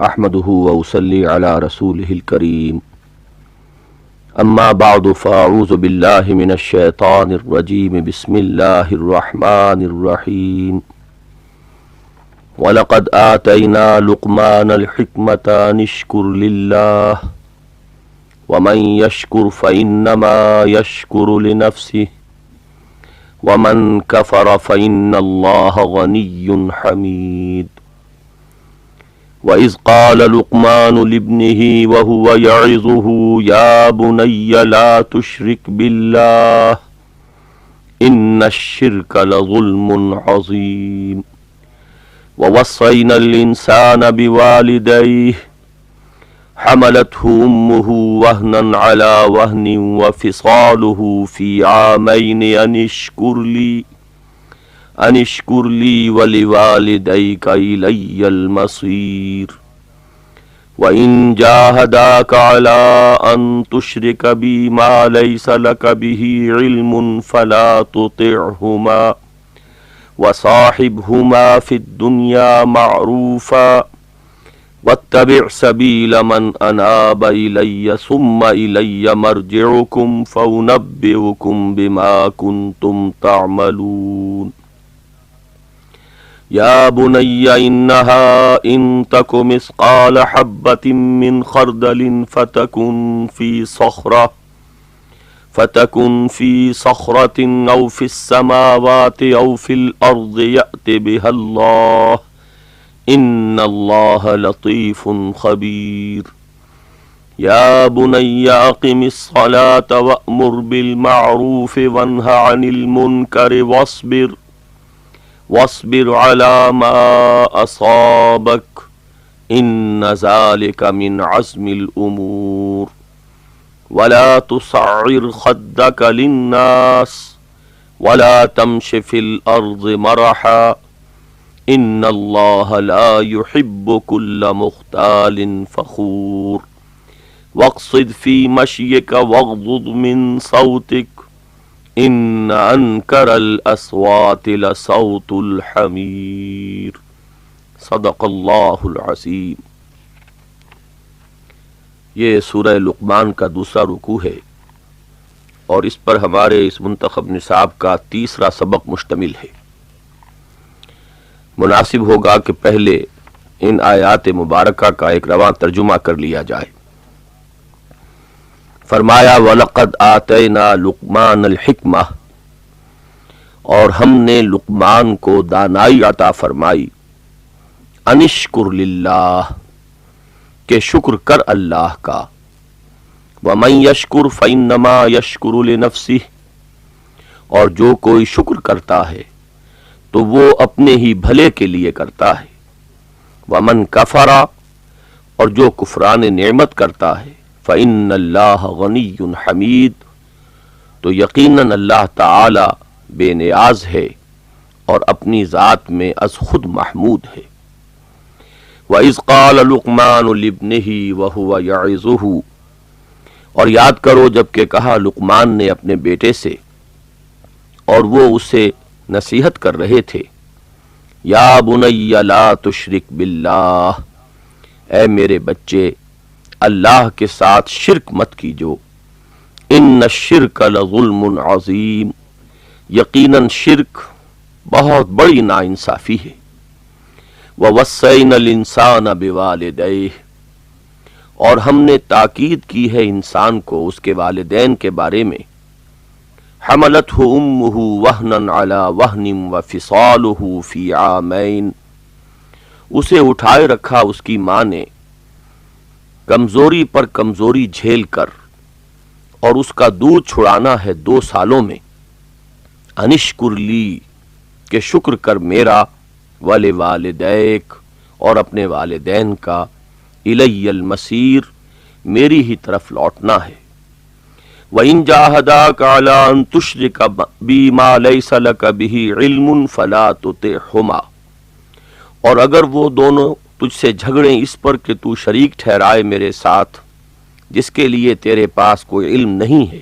احمدہ وصلی علی رسولہ الکریم اما بعد فاعوذ باللہ من الشیطان الرجیم بسم اللہ الرحمن الرحیم وَلَقَدْ آتَيْنَا لُقْمَانَ الْحِكْمَةَ أَنِ اشْكُرْ لِلَّهِ وَمَنْ يَشْكُرْ فَإِنَّمَا يَشْكُرُ لِنَفْسِهِ وَمَنْ كَفَرَ فَإِنَّ اللَّهَ غَنِيٌّ حَمِيدٌ وَإِذْ قَالَ لُقْمَانُ لِابْنِهِ وَهُوَ يَعِظُهُ يَا بُنَيَّ لَا تُشْرِكْ بِاللَّهِ إِنَّ الشِّرْكَ لَظُلْمٌ عَظِيمٌ وَوَصَّيْنَا الْإِنسَانَ بِوَالِدَيْهِ حَمَلَتْهُ أُمُّهُ وَهْنًا عَلَى وَهْنٍ وَفِصَالُهُ فِي عَامَيْنِ أَنِ اشْكُرْ لِي وَلِوَالِدَيْكَ إِلَيَّ الْمَصِيرُ وَإِنْ جَاهَدَاكَ عَلَىٰ أَنْ تُشْرِكَ بِي مَا لَيْسَ لَكَ بِهِ عِلْمٌ فَلَا تُطِعْهُمَا وَصَاحِبْهُمَا فِي الدُّنْيَا مَعْرُوفًا وَاتَّبِعْ سَبِيلَ مَنْ أَنَابَ إِلَيَّ ثُمَّ إِلَيَّ مَرْجِعُكُمْ فَأُنَبِّئُكُمْ بِمَا كُنْتُمْ تَعْمَلُونَ يَا بُنَيَّ إِنَّهَا إِن تَكُ مِثْقَالَ حَبَّةٍ مِّنْ خَرْدَلٍ فتكن في صخرة أو في السماوات أو في الأرض يأت بها الله إن الله لطيف خبير يا بني أقم الصلاة وأمر بالمعروف وانه عن المنكر واصبر على ما أصابك إن ذلك من عزم الأمور ولا تصعر خدك للناس ولا تمش في الأرض مرحا إن الله لا يحب كل مختال فخور واقصد في مشيك واغضض من صوتك إن أنكر الأصوات لصوت الحمير صدق اللہ العظیم۔ یہ سورہ لقمان کا دوسرا رکوع ہے اور اس پر ہمارے اس منتخب نصاب کا تیسرا سبق مشتمل ہے۔ مناسب ہوگا کہ پہلے ان آیات مبارکہ کا ایک رواں ترجمہ کر لیا جائے۔ فرمایا وَلَقَدْ آتَيْنَا لُقْمَانَ الْحِكْمَةَ، اور ہم نے لقمان کو دانائی عطا فرمائی، اَنِ اشْكُرْ لِلَّهِ، کہ شکر کر اللہ کا، وَمَن يَشْكُرْ فَإِنَّمَا يَشْكُرُ لِنَفْسِهِ، اور جو کوئی شکر کرتا ہے تو وہ اپنے ہی بھلے کے لیے کرتا ہے، وَمَن كَفَرَ، اور جو کفران نعمت کرتا ہے، فَإِنَّ اللَّهَ غَنِيٌّ حَمِيدٌ، تو یقیناً اللہ تعالی بے نیاز ہے اور اپنی ذات میں از خود محمود ہے۔ وَإِذْ قَالَ لُقْمَانُ لِابْنِهِ وَهُوَ يَعِظُهُ، اور یاد کرو جب کہ کہا لقمان نے اپنے بیٹے سے اور وہ اسے نصیحت کر رہے تھے، یا بنی لا تشرک باللہ، اے میرے بچے اللہ کے ساتھ شرک مت کیجو، ان الشرک لظلم عظیم، یقیناً شرک بہت بڑی ناانصافی ہے۔ وَوَصَّيْنَا الْإِنسَانَ بِوَالِدَيْهِ، اور ہم نے تاکید کی ہے انسان کو اس کے والدین کے بارے میں، حَمَلَتْهُ أُمُّهُ وَهْنًا عَلَى وَهْنٍ وَفِصَالُهُ فِي عَامَيْنِ، اسے اٹھائے رکھا اس کی ماں نے کمزوری پر کمزوری جھیل کر، اور اس کا دودھ چھڑانا ہے 2 سالوں میں۔ اَنِ اشْكُرْ لِي، کہ شکر کر میرا، وَلِوَالِدَيْكَ، اور اپنے والدین کا، إِلَيَّ الْمَصِيرُ، میری ہی طرف لوٹنا ہے۔ وَإِنْ جَاهَدَاكَ عَلَىٰ أَن تُشْرِكَ بِي مَا لَيْسَ لَكَ بِهِ عِلْمٌ فَلَا تُطِعْهُمَا، اور اگر وہ دونوں تجھ سے جھگڑیں اس پر کہ تو شریک ٹھہرائے میرے ساتھ جس کے لیے تیرے پاس کوئی علم نہیں ہے،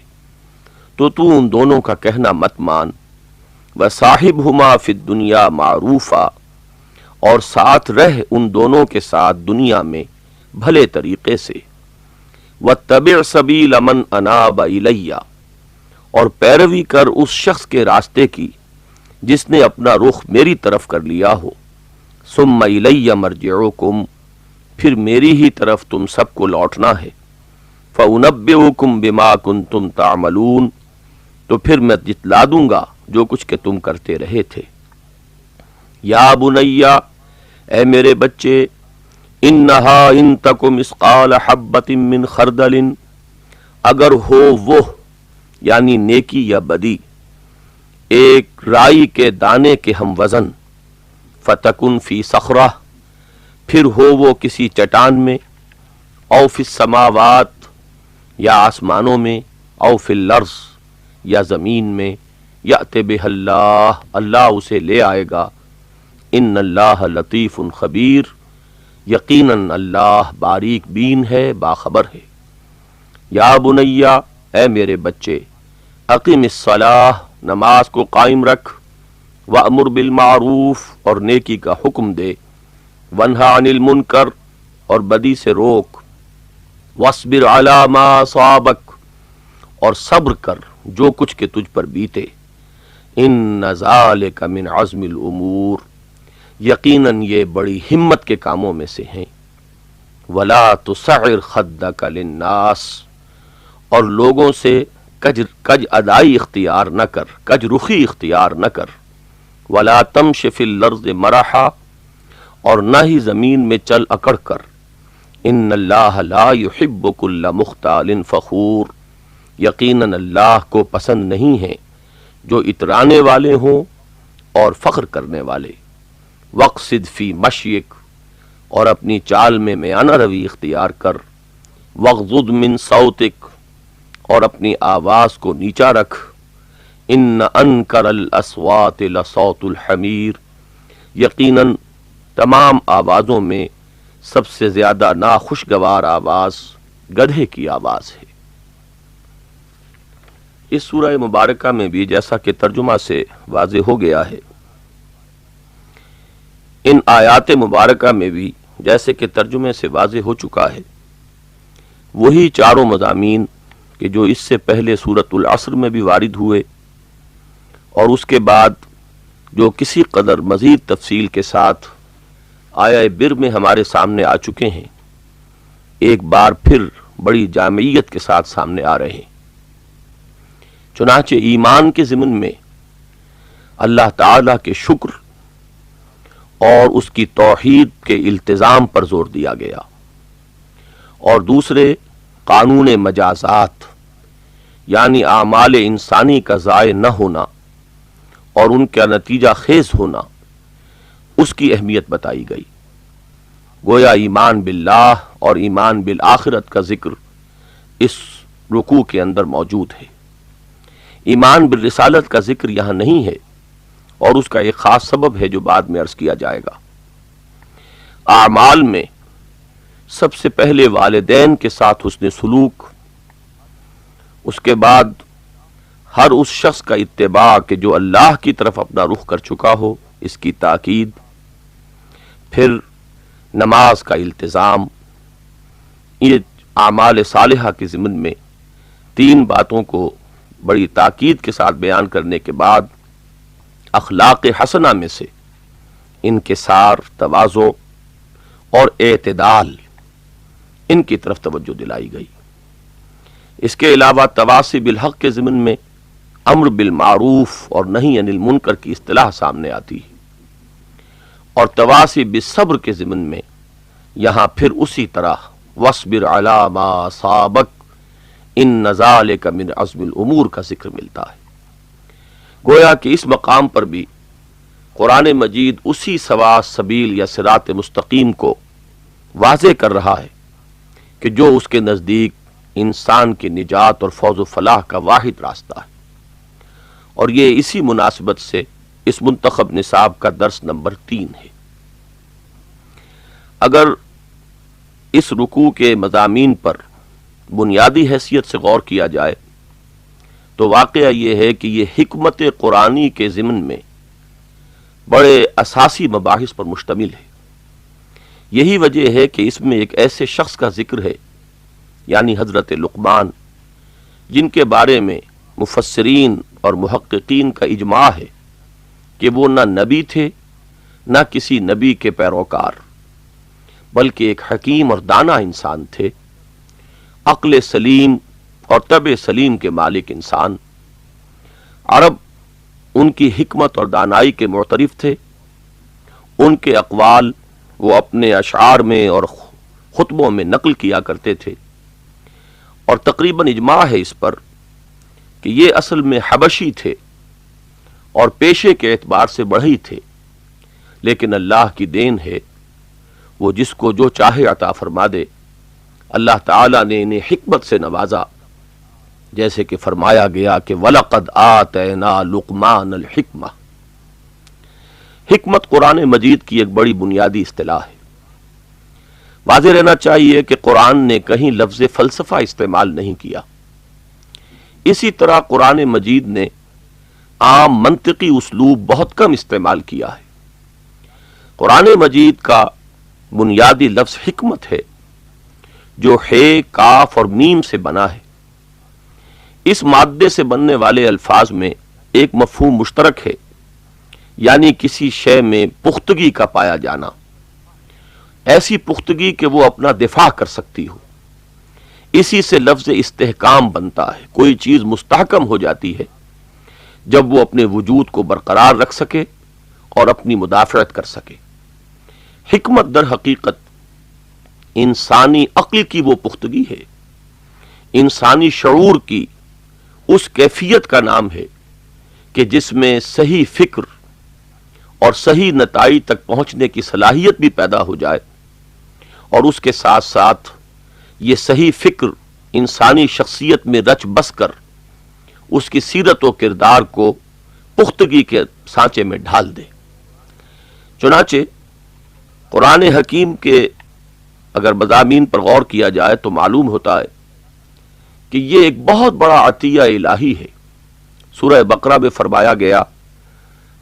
تو ان دونوں کا کہنا مت مان۔ وَصَاحِبْهُمَا فِي الدُّنْيَا مَعْرُوفًا، اور ساتھ رہ ان دونوں کے ساتھ دنیا میں بھلے طریقے سے، واتبع سبیل من اناب الی، اور پیروی کر اس شخص کے راستے کی جس نے اپنا رخ میری طرف کر لیا ہو، ثم الی مرجعکم، پھر میری ہی طرف تم سب کو لوٹنا ہے، فانبئکم بما کنتم تعملون، تو پھر میں جتلا دوں گا جو کچھ کہ تم کرتے رہے تھے۔ یا بنیا، اے میرے بچے، انہا ان تک مثقال حبۃ من خردل، اگر ہو وہ یعنی نیکی یا بدی ایک رائی کے دانے کے ہم وزن، فتکن فی صخرہ، پھر ہو وہ کسی چٹان میں، او فی السماوات، یا آسمانوں میں، او فی الارض، یا زمین میں، یأت بہ اللہ، اللہ اسے لے آئے گا، ان اللہ لطیف خبیر، یقیناً اللہ باریک بین ہے، باخبر ہے۔ یا بنیا، اے میرے بچے، اقم الصلاۃ، نماز کو قائم رکھ، وامر بالمعروف، اور نیکی کا حکم دے، وانہا عن المنکر، اور بدی سے روک، واصبر علی ما اصابک، اور صبر کر جو کچھ کہ تجھ پر بیتے، ان ذالک من عزم الامور، یقیناً یہ بڑی ہمت کے کاموں میں سے ہیں۔ ولا تصعر خدک للناس، اور لوگوں سے کج ادائی اختیار نہ کر، کج رخی اختیار نہ کر، ولا تمش فی الارض مرحا، اور نہ ہی زمین میں چل اکڑ کر، ان اللہ لا یحب کل مختال فخور، یقیناً اللہ کو پسند نہیں ہے جو اترانے والے ہوں اور فخر کرنے والے۔ وقصد فی مشیک، اور اپنی چال میں میانہ روی اختیار کر، وغضض من صوتک، اور اپنی آواز کو نیچا رکھ، ان انکر الاصوات لصوت الحمیر، یقیناً تمام آوازوں میں سب سے زیادہ ناخوشگوار آواز گدھے کی آواز ہے۔ اس سورہ مبارکہ میں بھی جیسا کہ ترجمہ سے واضح ہو گیا ہے، ان آیات مبارکہ میں بھی جیسے کہ ترجمے سے واضح ہو چکا ہے، وہی چاروں مضامین کہ جو اس سے پہلے سورۃ العصر میں بھی وارد ہوئے، اور اس کے بعد جو کسی قدر مزید تفصیل کے ساتھ آیہ بر میں ہمارے سامنے آ چکے ہیں، ایک بار پھر بڑی جامعیت کے ساتھ سامنے آ رہے ہیں۔ چنانچہ ایمان کے ضمن میں اللہ تعالی کے شکر اور اس کی توحید کے التزام پر زور دیا گیا، اور دوسرے قانون مجازات یعنی اعمال انسانی کا ضائع نہ ہونا اور ان کا نتیجہ خیز ہونا، اس کی اہمیت بتائی گئی۔ گویا ایمان باللہ اور ایمان بالآخرت کا ذکر اس رکوع کے اندر موجود ہے۔ ایمان بالرسالت کا ذکر یہاں نہیں ہے، اور اس کا ایک خاص سبب ہے جو بعد میں عرض کیا جائے گا۔ اعمال میں سب سے پہلے والدین کے ساتھ حسن سلوک، اس کے بعد ہر اس شخص کا اتباع کہ جو اللہ کی طرف اپنا رخ کر چکا ہو، اس کی تاکید، پھر نماز کا التزام۔ یہ اعمال صالحہ کے ضمن میں تین باتوں کو بڑی تاکید کے ساتھ بیان کرنے کے بعد اخلاق حسنہ میں سے انکسار، تواضع اور اعتدال، ان کی طرف توجہ دلائی گئی۔ اس کے علاوہ تواصی بالحق کے ضمن میں امر بالمعروف اور نہی عن المنکر کی اصطلاح سامنے آتی ہے، اور تواصی بالصبر کے ضمن میں یہاں پھر اسی طرح واصبر علی ما اصابک ان ذالک من عزم الامور کا ذکر ملتا ہے۔ گویا کہ اس مقام پر بھی قرآن مجید اسی سوا سبیل یا صراط مستقیم کو واضح کر رہا ہے کہ جو اس کے نزدیک انسان کی نجات اور فوز و فلاح کا واحد راستہ ہے، اور یہ اسی مناسبت سے اس منتخب نصاب کا درس نمبر 3 ہے۔ اگر اس رکوع کے مضامین پر بنیادی حیثیت سے غور کیا جائے تو واقعہ یہ ہے کہ یہ حکمت قرآنی کے ضمن میں بڑے اساسی مباحث پر مشتمل ہے۔ یہی وجہ ہے کہ اس میں ایک ایسے شخص کا ذکر ہے، یعنی حضرت لقمان، جن کے بارے میں مفسرین اور محققین کا اجماع ہے کہ وہ نہ نبی تھے نہ کسی نبی کے پیروکار، بلکہ ایک حکیم اور دانا انسان تھے، عقل سلیم اور طبع سلیم کے مالک انسان۔ عرب ان کی حکمت اور دانائی کے معترف تھے، ان کے اقوال وہ اپنے اشعار میں اور خطبوں میں نقل کیا کرتے تھے، اور تقریباً اجماع ہے اس پر کہ یہ اصل میں حبشی تھے اور پیشے کے اعتبار سے بڑھئی تھے، لیکن اللہ کی دین ہے، وہ جس کو جو چاہے عطا فرما دے۔ اللہ تعالیٰ نے انہیں حکمت سے نوازا، جیسے کہ فرمایا گیا کہ وَلَقَدْ آتَيْنَا لُقْمَانَ الْحِكْمَةَ۔ حکمت قرآن مجید کی ایک بڑی بنیادی اصطلاح ہے۔ واضح رہنا چاہیے کہ قرآن نے کہیں لفظ فلسفہ استعمال نہیں کیا، اسی طرح قرآن مجید نے عام منطقی اسلوب بہت کم استعمال کیا ہے۔ قرآن مجید کا بنیادی لفظ حکمت ہے، جو ہے، کاف اور میم سے بنا ہے۔ اس مادے سے بننے والے الفاظ میں ایک مفہوم مشترک ہے، یعنی کسی شے میں پختگی کا پایا جانا، ایسی پختگی کہ وہ اپنا دفاع کر سکتی ہو۔ اسی سے لفظ استحکام بنتا ہے، کوئی چیز مستحکم ہو جاتی ہے جب وہ اپنے وجود کو برقرار رکھ سکے اور اپنی مدافعت کر سکے۔ حکمت در حقیقت انسانی عقل کی وہ پختگی ہے، انسانی شعور کی اس کیفیت کا نام ہے کہ جس میں صحیح فکر اور صحیح نتائج تک پہنچنے کی صلاحیت بھی پیدا ہو جائے، اور اس کے ساتھ ساتھ یہ صحیح فکر انسانی شخصیت میں رچ بس کر اس کی سیرت و کردار کو پختگی کے سانچے میں ڈھال دے۔ چنانچہ قرآن حکیم کے اگر مضامین پر غور کیا جائے تو معلوم ہوتا ہے کہ یہ ایک بہت بڑا عطیہ الہی ہے۔ سورہ بقرہ میں فرمایا گیا،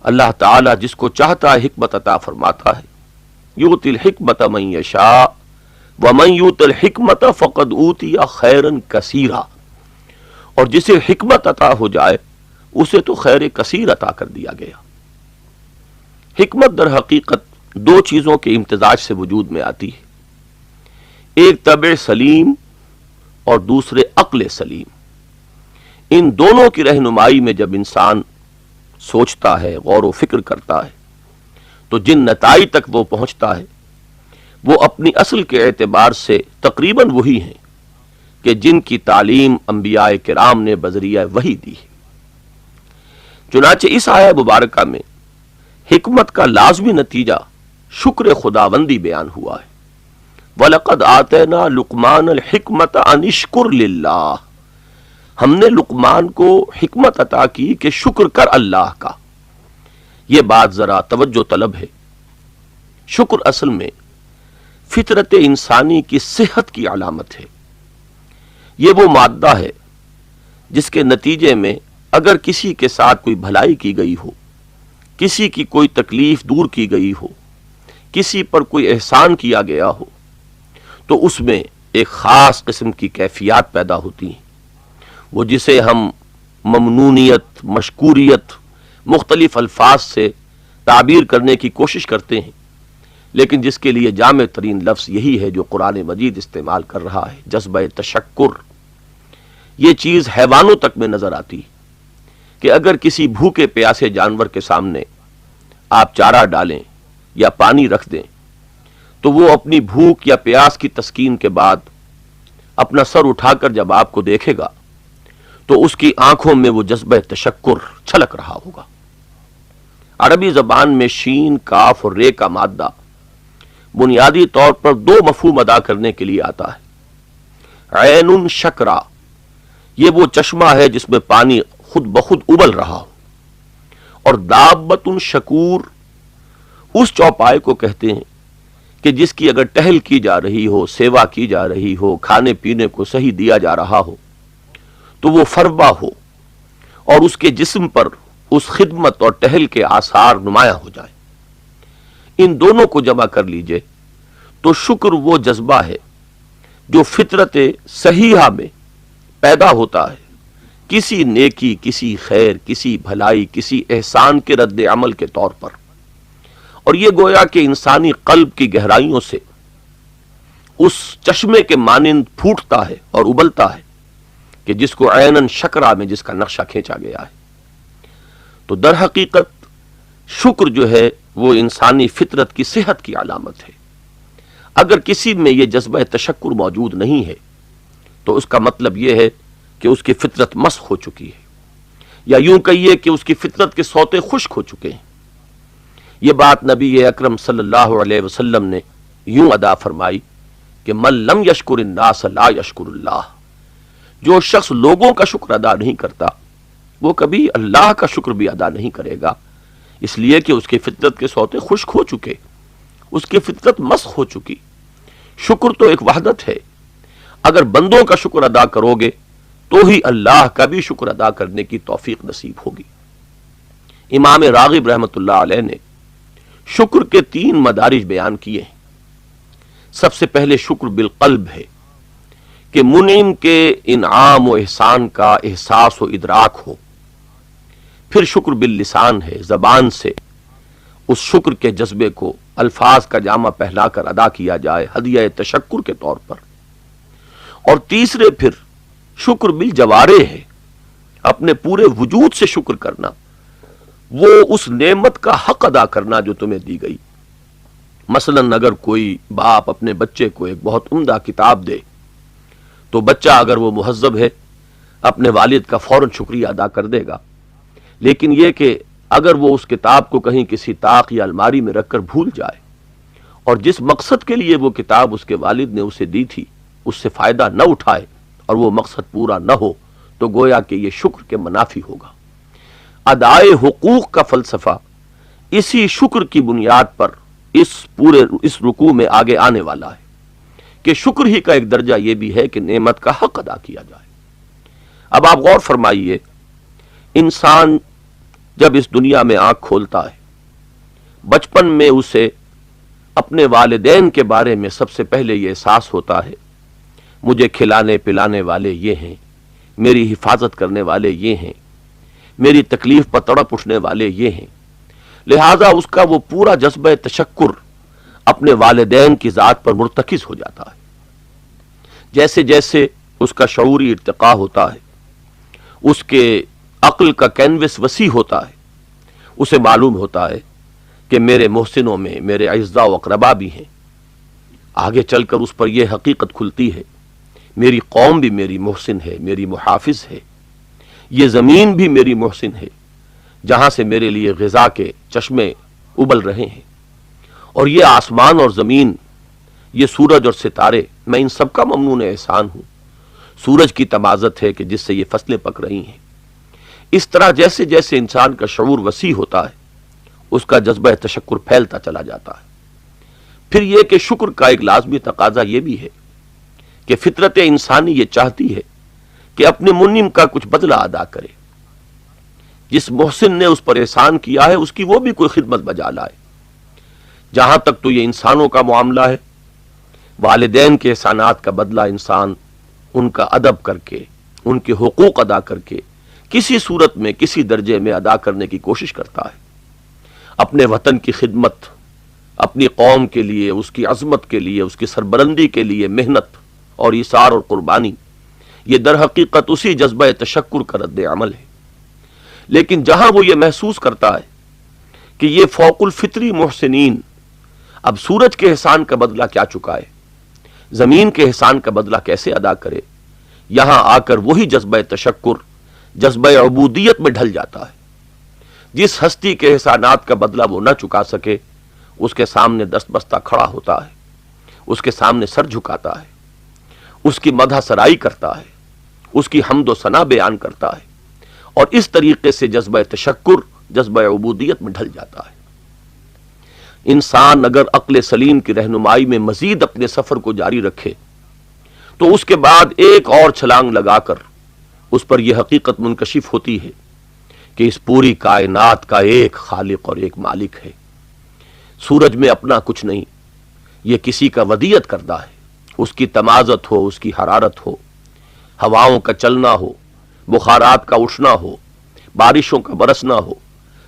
اللہ تعالیٰ جس کو چاہتا ہے حکمت عطا فرماتا ہے، یؤتی الحکمت من یشاء ومن یؤت الحکمت فقد اوتی خیرا کثیرا، اور جسے حکمت عطا ہو جائے اسے تو خیر کثیر عطا کر دیا گیا۔ حکمت در حقیقت دو چیزوں کے امتزاج سے وجود میں آتی ہے، ایک طبع سلیم اور دوسرے عقل سلیم۔ ان دونوں کی رہنمائی میں جب انسان سوچتا ہے، غور و فکر کرتا ہے، تو جن نتائج تک وہ پہنچتا ہے وہ اپنی اصل کے اعتبار سے تقریباً وہی ہیں کہ جن کی تعلیم انبیاء کرام نے بذریعہ وحی دی ہے۔ چنانچہ اس آیہ مبارکہ میں حکمت کا لازمی نتیجہ شکر خداوندی بیان ہوا ہے۔ وَلَقَدْ آتَيْنَا لُقْمَانَ الْحِكْمَةَ أَنِ اشْكُرْ لِلَّهِ، ہم نے لقمان کو حکمت عطا کی کہ شکر کر اللہ کا۔ یہ بات ذرا توجہ طلب ہے۔ شکر اصل میں فطرت انسانی کی صحت کی علامت ہے۔ یہ وہ مادہ ہے جس کے نتیجے میں اگر کسی کے ساتھ کوئی بھلائی کی گئی ہو، کسی کی کوئی تکلیف دور کی گئی ہو، کسی پر کوئی احسان کیا گیا ہو، تو اس میں ایک خاص قسم کی کیفیات پیدا ہوتی ہیں، وہ جسے ہم ممنونیت، مشکوریت، مختلف الفاظ سے تعبیر کرنے کی کوشش کرتے ہیں، لیکن جس کے لیے جامع ترین لفظ یہی ہے جو قرآن مجید استعمال کر رہا ہے، جذبہ تشکر۔ یہ چیز حیوانوں تک میں نظر آتی ہے کہ اگر کسی بھوکے پیاسے جانور کے سامنے آپ چارہ ڈالیں یا پانی رکھ دیں تو وہ اپنی بھوک یا پیاس کی تسکین کے بعد اپنا سر اٹھا کر جب آپ کو دیکھے گا تو اس کی آنکھوں میں وہ جذبہ تشکر چھلک رہا ہوگا۔ عربی زبان میں شین، کاف اور رے کا مادہ بنیادی طور پر دو مفہوم ادا کرنے کے لیے آتا ہے۔ عین شکرا، یہ وہ چشمہ ہے جس میں پانی خود بخود ابل رہا ہو، اور دابۃ شکور اس چوپائے کو کہتے ہیں کہ جس کی اگر ٹہل کی جا رہی ہو، سیوا کی جا رہی ہو، کھانے پینے کو صحیح دیا جا رہا ہو، تو وہ فربا ہو اور اس کے جسم پر اس خدمت اور ٹہل کے آثار نمایاں ہو جائیں۔ ان دونوں کو جمع کر لیجئے تو شکر وہ جذبہ ہے جو فطرت صحیحہ میں پیدا ہوتا ہے کسی نیکی، کسی خیر، کسی بھلائی، کسی احسان کے رد عمل کے طور پر، اور یہ گویا کہ انسانی قلب کی گہرائیوں سے اس چشمے کے مانند پھوٹتا ہے اور ابلتا ہے کہ جس کو عیناً شکرہ میں جس کا نقشہ کھینچا گیا ہے۔ تو در حقیقت شکر جو ہے وہ انسانی فطرت کی صحت کی علامت ہے۔ اگر کسی میں یہ جذبہ تشکر موجود نہیں ہے تو اس کا مطلب یہ ہے کہ اس کی فطرت مسخ ہو چکی ہے، یا یوں کہیے کہ اس کی فطرت کے سوتے خشک ہو چکے ہیں۔ یہ بات نبی اکرم صلی اللہ علیہ وسلم نے یوں ادا فرمائی کہ من لم یشکر الناس لا یشکر اللہ، جو شخص لوگوں کا شکر ادا نہیں کرتا وہ کبھی اللہ کا شکر بھی ادا نہیں کرے گا، اس لیے کہ اس کی فطرت کے سوتے خشک ہو چکے، اس کی فطرت مسخ ہو چکی۔ شکر تو ایک وحدت ہے، اگر بندوں کا شکر ادا کرو گے تو ہی اللہ کا بھی شکر ادا کرنے کی توفیق نصیب ہوگی۔ امام راغب رحمۃ اللہ علیہ نے شکر کے 3 مدارج بیان کیے ہیں۔ سب سے پہلے شکر بالقلب ہے کہ منعم کے انعام و احسان کا احساس و ادراک ہو۔ پھر شکر باللسان ہے، زبان سے اس شکر کے جذبے کو الفاظ کا جامہ پہنا کر ادا کیا جائے ہدیہ تشکر کے طور پر۔ اور تیسرے پھر شکر بالجوارح ہے، اپنے پورے وجود سے شکر کرنا، وہ اس نعمت کا حق ادا کرنا جو تمہیں دی گئی۔ مثلا اگر کوئی باپ اپنے بچے کو ایک بہت عمدہ کتاب دے تو بچہ اگر وہ مہذب ہے اپنے والد کا فوراً شکریہ ادا کر دے گا، لیکن یہ کہ اگر وہ اس کتاب کو کہیں کسی طاق یا الماری میں رکھ کر بھول جائے اور جس مقصد کے لیے وہ کتاب اس کے والد نے اسے دی تھی اس سے فائدہ نہ اٹھائے اور وہ مقصد پورا نہ ہو تو گویا کہ یہ شکر کے منافی ہوگا۔ ادائے حقوق کا فلسفہ اسی شکر کی بنیاد پر اس رکوع میں آگے آنے والا ہے کہ شکر ہی کا ایک درجہ یہ بھی ہے کہ نعمت کا حق ادا کیا جائے۔ اب آپ غور فرمائیے، انسان جب اس دنیا میں آنکھ کھولتا ہے، بچپن میں اسے اپنے والدین کے بارے میں سب سے پہلے یہ احساس ہوتا ہے مجھے کھلانے پلانے والے یہ ہیں، میری حفاظت کرنے والے یہ ہیں، میری تکلیف پر تڑپ اٹھنے والے یہ ہیں، لہذا اس کا وہ پورا جذبہ تشکر اپنے والدین کی ذات پر مرتکز ہو جاتا ہے۔ جیسے جیسے اس کا شعوری ارتقاء ہوتا ہے، اس کے عقل کا کینوس وسیع ہوتا ہے، اسے معلوم ہوتا ہے کہ میرے محسنوں میں میرے اعزاء و اقربا بھی ہیں۔ آگے چل کر اس پر یہ حقیقت کھلتی ہے میری قوم بھی میری محسن ہے، میری محافظ ہے، یہ زمین بھی میری محسن ہے جہاں سے میرے لیے غذا کے چشمے ابل رہے ہیں، اور یہ آسمان اور زمین، یہ سورج اور ستارے، میں ان سب کا ممنون احسان ہوں۔ سورج کی تمازت ہے کہ جس سے یہ فصلیں پک رہی ہیں۔ اس طرح جیسے جیسے انسان کا شعور وسیع ہوتا ہے اس کا جذبہ تشکر پھیلتا چلا جاتا ہے۔ پھر یہ کہ شکر کا ایک لازمی تقاضا یہ بھی ہے کہ فطرت انسانی یہ چاہتی ہے کہ اپنے منعم کا کچھ بدلہ ادا کرے، جس محسن نے اس پر احسان کیا ہے اس کی وہ بھی کوئی خدمت بجا لائے۔ جہاں تک تو یہ انسانوں کا معاملہ ہے، والدین کے احسانات کا بدلہ انسان ان کا ادب کر کے، ان کے حقوق ادا کر کے کسی صورت میں کسی درجے میں ادا کرنے کی کوشش کرتا ہے۔ اپنے وطن کی خدمت، اپنی قوم کے لیے، اس کی عظمت کے لیے، اس کی سربلندی کے لیے محنت اور ایثار اور قربانی، یہ در حقیقت اسی جذبہ تشکر کا رد عمل ہے۔ لیکن جہاں وہ یہ محسوس کرتا ہے کہ یہ فوق الفطری محسنین اب سورج کے احسان کا بدلہ کیا چکائے، زمین کے احسان کا بدلہ کیسے ادا کرے، یہاں آ کر وہی جذبہ تشکر جذبہ عبودیت میں ڈھل جاتا ہے۔ جس ہستی کے احسانات کا بدلہ وہ نہ چکا سکے اس کے سامنے دست بستہ کھڑا ہوتا ہے، اس کے سامنے سر جھکاتا ہے، اس کی مدح سرائی کرتا ہے، اس کی حمد و ثنا بیان کرتا ہے، اور اس طریقے سے جذبہ تشکر جذبہ عبودیت میں ڈھل جاتا ہے۔ انسان اگر عقل سلیم کی رہنمائی میں مزید اپنے سفر کو جاری رکھے تو اس کے بعد ایک اور چھلانگ لگا کر اس پر یہ حقیقت منکشف ہوتی ہے کہ اس پوری کائنات کا ایک خالق اور ایک مالک ہے۔ سورج میں اپنا کچھ نہیں، یہ کسی کا ودیعت کردہ ہے، اس کی تمازت ہو، اس کی حرارت ہو، ہواؤں کا چلنا ہو، بخارات کا اٹھنا ہو، بارشوں کا برسنا ہو،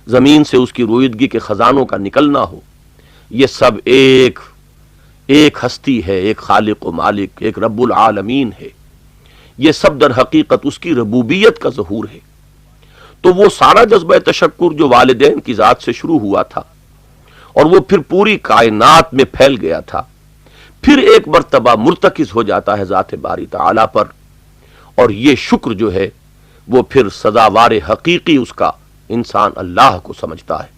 زمین سے اس کی رویدگی کے خزانوں کا نکلنا ہو، یہ سب ایک ہستی ہے، ایک خالق و مالک، ایک رب العالمین ہے۔ یہ سب در حقیقت اس کی ربوبیت کا ظہور ہے۔ تو وہ سارا جذبہ تشکر جو والدین کی ذات سے شروع ہوا تھا اور وہ پھر پوری کائنات میں پھیل گیا تھا، پھر ایک مرتبہ مرتکز ہو جاتا ہے ذات باری تعالیٰ پر، اور یہ شکر جو ہے وہ پھر سزاوار حقیقی اس کا انسان اللہ کو سمجھتا ہے۔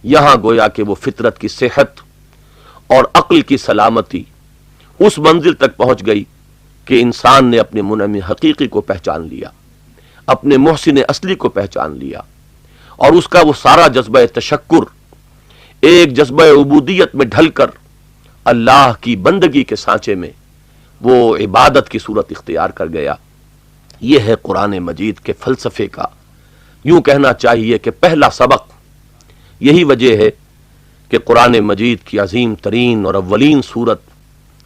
یہاں گویا کہ وہ فطرت کی صحت اور عقل کی سلامتی اس منزل تک پہنچ گئی کہ انسان نے اپنے منعم حقیقی کو پہچان لیا، اپنے محسن اصلی کو پہچان لیا، اور اس کا وہ سارا جذبہ تشکر ایک جذبہ عبودیت میں ڈھل کر اللہ کی بندگی کے سانچے میں وہ عبادت کی صورت اختیار کر گیا۔ یہ ہے قرآن مجید کے فلسفے کا، یوں کہنا چاہیے کہ پہلا سبق۔ یہی وجہ ہے کہ قرآن مجید کی عظیم ترین اور اولین صورت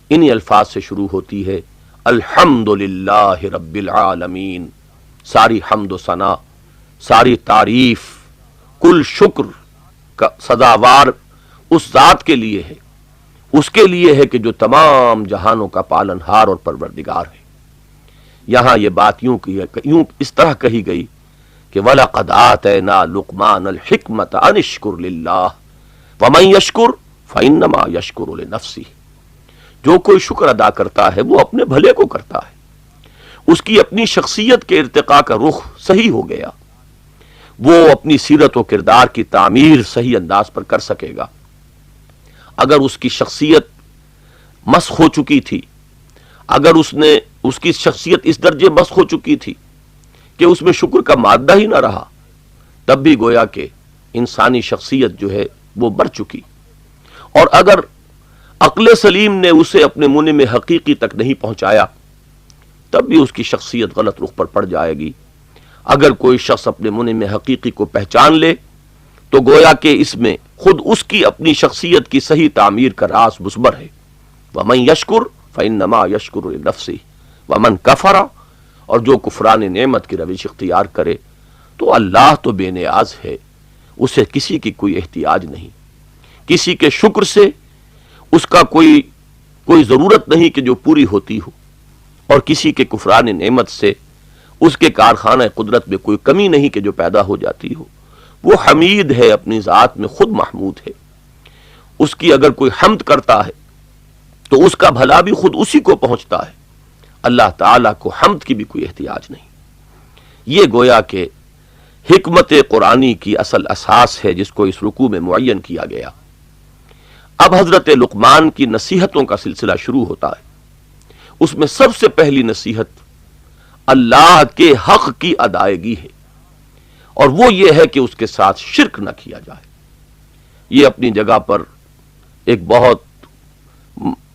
انہی الفاظ سے شروع ہوتی ہے، الحمدللہ رب العالمین۔ ساری حمد و ثنا، ساری تعریف، کل شکر کا سزاوار اس ذات کے لیے ہے، اس کے لیے ہے کہ جو تمام جہانوں کا پالنہار اور پروردگار ہے۔ یہاں یہ بات یوں اس طرح کہی گئی کہ وَلَقَدْ آتَيْنَا لُقْمَانَ الْحِكْمَةَ أَنِ اشْكُرْ لِلَّهِ وَمَنْ يَشْكُرْ فَإِنَّمَا يَشْكُرُ لِنَفْسِهِ۔ جو کوئی شکر ادا کرتا ہے وہ اپنے بھلے کو کرتا ہے، اس کی اپنی شخصیت کے ارتقاء کا رخ صحیح ہو گیا، وہ اپنی سیرت و کردار کی تعمیر صحیح انداز پر کر سکے گا۔ اگر اس کی شخصیت مسخ ہو چکی تھی، اگر اس کی شخصیت اس درجے مسخ ہو چکی تھی کہ اس میں شکر کا مادہ ہی نہ رہا، تب بھی گویا کہ انسانی شخصیت جو ہے وہ مر چکی۔ اور اگر عقل سلیم نے اسے اپنے منعم حقیقی تک نہیں پہنچایا، تب بھی اس کی شخصیت غلط رخ پر پڑ جائے گی۔ اگر کوئی شخص اپنے منعم حقیقی کو پہچان لے تو گویا کہ اس میں خود اس کی اپنی شخصیت کی صحیح تعمیر کا راز مثمر ہے۔ وَمَن يَشْكُرْ فَإِنَّمَا يَشْكُرُ لِنَفْسِهِ وَمَن كَفَرَ، اور جو کفران نعمت کی روش اختیار کرے تو اللہ تو بے نیاز ہے، اسے کسی کی کوئی احتیاج نہیں، کسی کے شکر سے اس کا کوئی ضرورت نہیں کہ جو پوری ہوتی ہو، اور کسی کے کفران نعمت سے اس کے کارخانہ قدرت میں کوئی کمی نہیں کہ جو پیدا ہو جاتی ہو۔ وہ حمید ہے، اپنی ذات میں خود محمود ہے۔ اس کی اگر کوئی حمد کرتا ہے تو اس کا بھلا بھی خود اسی کو پہنچتا ہے، اللہ تعالیٰ کو حمد کی بھی کوئی احتیاج نہیں۔ یہ گویا کہ حکمت قرآنی کی اصل اساس ہے جس کو اس رکوع میں معین کیا گیا۔ اب حضرت لقمان کی نصیحتوں کا سلسلہ شروع ہوتا ہے۔ اس میں سب سے پہلی نصیحت اللہ کے حق کی ادائیگی ہے، اور وہ یہ ہے کہ اس کے ساتھ شرک نہ کیا جائے۔ یہ اپنی جگہ پر ایک بہت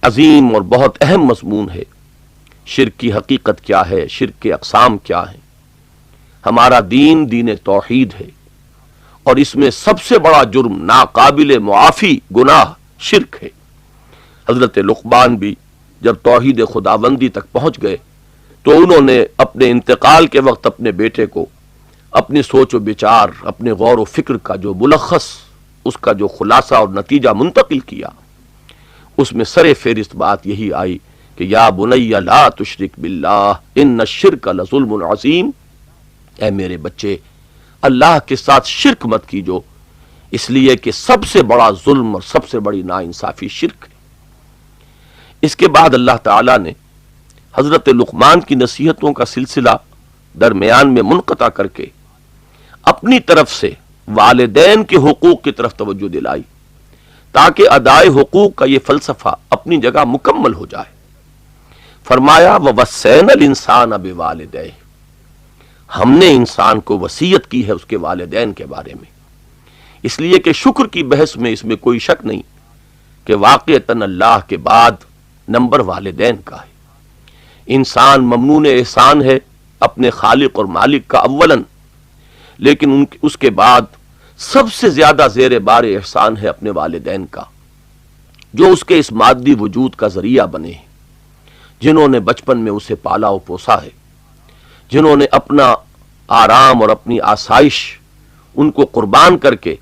عظیم اور بہت اہم مضمون ہے۔ شرک کی حقیقت کیا ہے، شرک کے اقسام کیا ہیں۔ ہمارا دین دین توحید ہے، اور اس میں سب سے بڑا جرم، ناقابل معافی گناہ شرک ہے۔ حضرت لقمان بھی جب توحید خداوندی تک پہنچ گئے تو انہوں نے اپنے انتقال کے وقت اپنے بیٹے کو اپنی سوچ و بچار، اپنے غور و فکر کا جو ملخص، اس کا جو خلاصہ اور نتیجہ منتقل کیا، اس میں سر فہرست بات یہی آئی کہ یا بنی لا تشرک باللہ ان الشرک لظلم عظیم، اے میرے بچے اللہ کے ساتھ شرک مت کیجو، اس لیے کہ سب سے بڑا ظلم اور سب سے بڑی ناانصافی شرک ہے۔ اس کے بعد اللہ تعالیٰ نے حضرت لقمان کی نصیحتوں کا سلسلہ درمیان میں منقطع کر کے اپنی طرف سے والدین کے حقوق کی طرف توجہ دلائی، تاکہ ادائے حقوق کا یہ فلسفہ اپنی جگہ مکمل ہو جائے۔ فرمایا وَوَصَّيْنَا الْإِنسَانَ بِوَالِدَيْهِ، ہم نے انسان کو وصیت کی ہے اس کے والدین کے بارے میں، اس لیے کہ شکر کی بحث میں اس میں کوئی شک نہیں کہ واقعتاً اللہ کے بعد نمبر والدین کا ہے۔ انسان ممنون احسان ہے اپنے خالق اور مالک کا اولاً، لیکن اس کے بعد سب سے زیادہ زیر بار احسان ہے اپنے والدین کا، جو اس کے اس مادی وجود کا ذریعہ بنے ہیں، جنہوں نے بچپن میں اسے پالا و پوسا ہے، جنہوں نے اپنا آرام اور اپنی آسائش ان کو قربان کر کے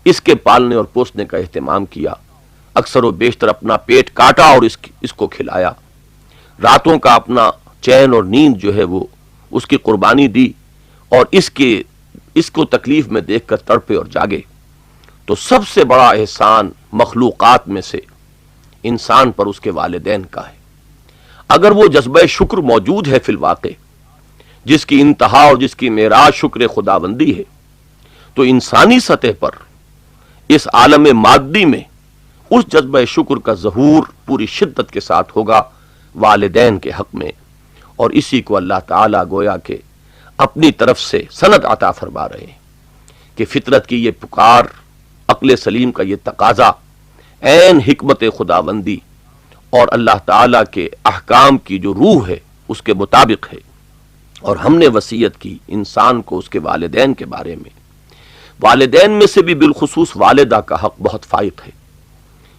اس کے پالنے اور پوسنے کا اہتمام کیا، اکثر و بیشتر اپنا پیٹ کاٹا اور اس کو کھلایا، راتوں کا اپنا چین اور نیند جو ہے وہ اس کی قربانی دی، اور اس کو تکلیف میں دیکھ کر تڑپے اور جاگے، تو سب سے بڑا احسان مخلوقات میں سے انسان پر اس کے والدین کا ہے۔ اگر وہ جذبہ شکر موجود ہے فی الواقع، جس کی انتہا اور جس کی معراج شکر خداوندی ہے، تو انسانی سطح پر اس عالم مادی میں اس جذبہ شکر کا ظہور پوری شدت کے ساتھ ہوگا والدین کے حق میں، اور اسی کو اللہ تعالیٰ گویا کہ اپنی طرف سے سند عطا فرما رہے ہیں کہ فطرت کی یہ پکار، عقل سلیم کا یہ تقاضا عین حکمت خداوندی اور اللہ تعالیٰ کے احکام کی جو روح ہے اس کے مطابق ہے، اور ہم نے وصیت کی انسان کو اس کے والدین کے بارے میں۔ والدین میں سے بھی بالخصوص والدہ کا حق بہت فائق ہے،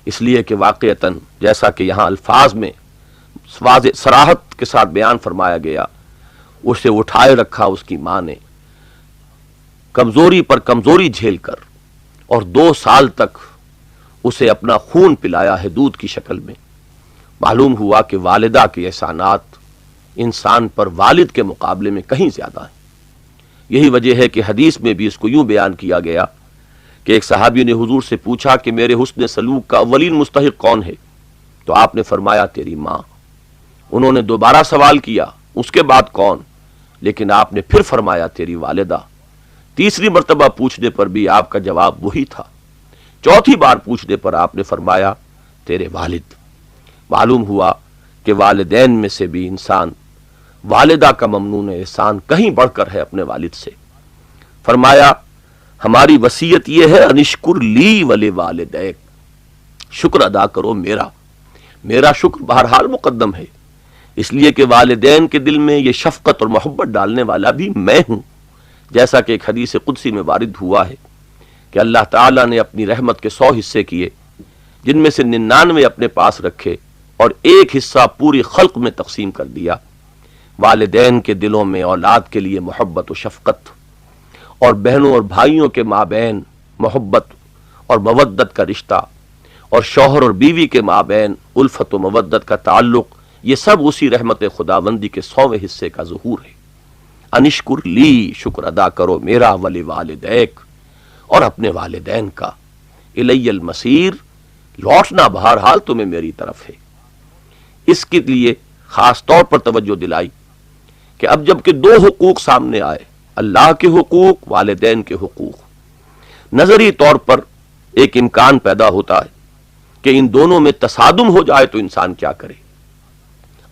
اس لیے کہ واقعتاً جیسا کہ یہاں الفاظ میں واضح صراحت کے ساتھ بیان فرمایا گیا، اسے اٹھائے رکھا اس کی ماں نے کمزوری پر کمزوری جھیل کر، اور 2 سال تک اسے اپنا خون پلایا ہے دودھ کی شکل میں۔ معلوم ہوا کہ والدہ کے احسانات انسان پر والد کے مقابلے میں کہیں زیادہ ہیں۔ یہی وجہ ہے کہ حدیث میں بھی اس کو یوں بیان کیا گیا کہ ایک صحابی نے حضور سے پوچھا کہ میرے حسن سلوک کا اولین مستحق کون ہے؟ تو آپ نے فرمایا تیری ماں۔ انہوں نے دوبارہ سوال کیا اس کے بعد کون؟ لیکن آپ نے پھر فرمایا تیری والدہ۔ تیسری مرتبہ پوچھنے پر بھی آپ کا جواب وہی تھا۔ چوتھی بار پوچھنے پر آپ نے فرمایا تیرے والد۔ معلوم ہوا کہ والدین میں سے بھی انسان والدہ کا ممنون احسان کہیں بڑھ کر ہے اپنے والد سے۔ فرمایا ہماری وصیت یہ ہے انشکر لی ولی والدیک، شکر ادا کرو میرا شکر بہرحال مقدم ہے، اس لیے کہ والدین کے دل میں یہ شفقت اور محبت ڈالنے والا بھی میں ہوں، جیسا کہ ایک حدیث قدسی میں وارد ہوا ہے کہ اللہ تعالیٰ نے اپنی رحمت کے 100 حصے کیے، جن میں سے 99 اپنے پاس رکھے اور ایک حصہ پوری خلق میں تقسیم کر دیا۔ والدین کے دلوں میں اولاد کے لیے محبت و شفقت، اور بہنوں اور بھائیوں کے مابین محبت اور مودت کا رشتہ، اور شوہر اور بیوی کے مابین الفت و مودت کا تعلق، یہ سب اسی رحمت خداوندی کے 100ویں حصے کا ظہور ہے۔ انشکر لی، شکر ادا کرو میرا، ولی والدیک، اور اپنے والدین کا، الی المصیر، لوٹنا بہرحال تمہیں میری طرف ہے۔ اس کے لیے خاص طور پر توجہ دلائی کہ اب جب کہ 2 حقوق سامنے آئے، اللہ کے حقوق، والدین کے حقوق، نظری طور پر ایک امکان پیدا ہوتا ہے کہ ان دونوں میں تصادم ہو جائے تو انسان کیا کرے۔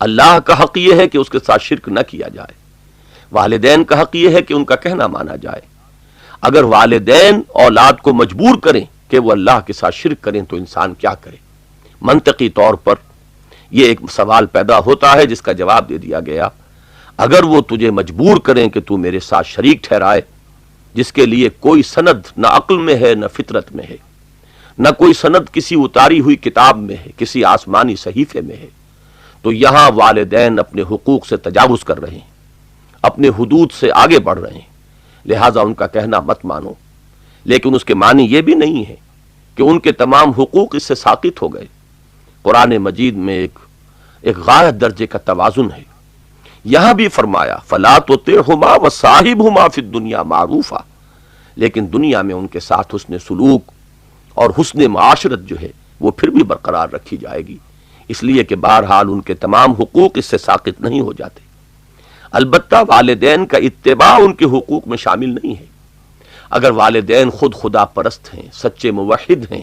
اللہ کا حق یہ ہے کہ اس کے ساتھ شرک نہ کیا جائے، والدین کا حق یہ ہے کہ ان کا کہنا مانا جائے۔ اگر والدین اولاد کو مجبور کریں کہ وہ اللہ کے ساتھ شرک کریں تو انسان کیا کرے؟ منطقی طور پر یہ ایک سوال پیدا ہوتا ہے جس کا جواب دے دیا گیا، اگر وہ تجھے مجبور کریں کہ تو میرے ساتھ شریک ٹھہرائے، جس کے لیے کوئی سند نہ عقل میں ہے نہ فطرت میں ہے، نہ کوئی سند کسی اتاری ہوئی کتاب میں ہے، کسی آسمانی صحیفے میں ہے، تو یہاں والدین اپنے حقوق سے تجاوز کر رہے ہیں، اپنے حدود سے آگے بڑھ رہے ہیں، لہٰذا ان کا کہنا مت مانو۔ لیکن اس کے معنی یہ بھی نہیں ہے کہ ان کے تمام حقوق اس سے ساقط ہو گئے۔ قرآن مجید میں ایک غایت درجے کا توازن ہے۔ یہاں بھی فرمایا فلا تطعهما وصاحبهما فی الدنیا معروفا، لیکن دنیا میں ان کے ساتھ حسن سلوک اور حسن معاشرت جو ہے وہ پھر بھی برقرار رکھی جائے گی، اس لیے کہ بہرحال ان کے تمام حقوق اس سے ساقط نہیں ہو جاتے۔ البتہ والدین کا اتباع ان کے حقوق میں شامل نہیں ہے۔ اگر والدین خود خدا پرست ہیں، سچے موحد ہیں،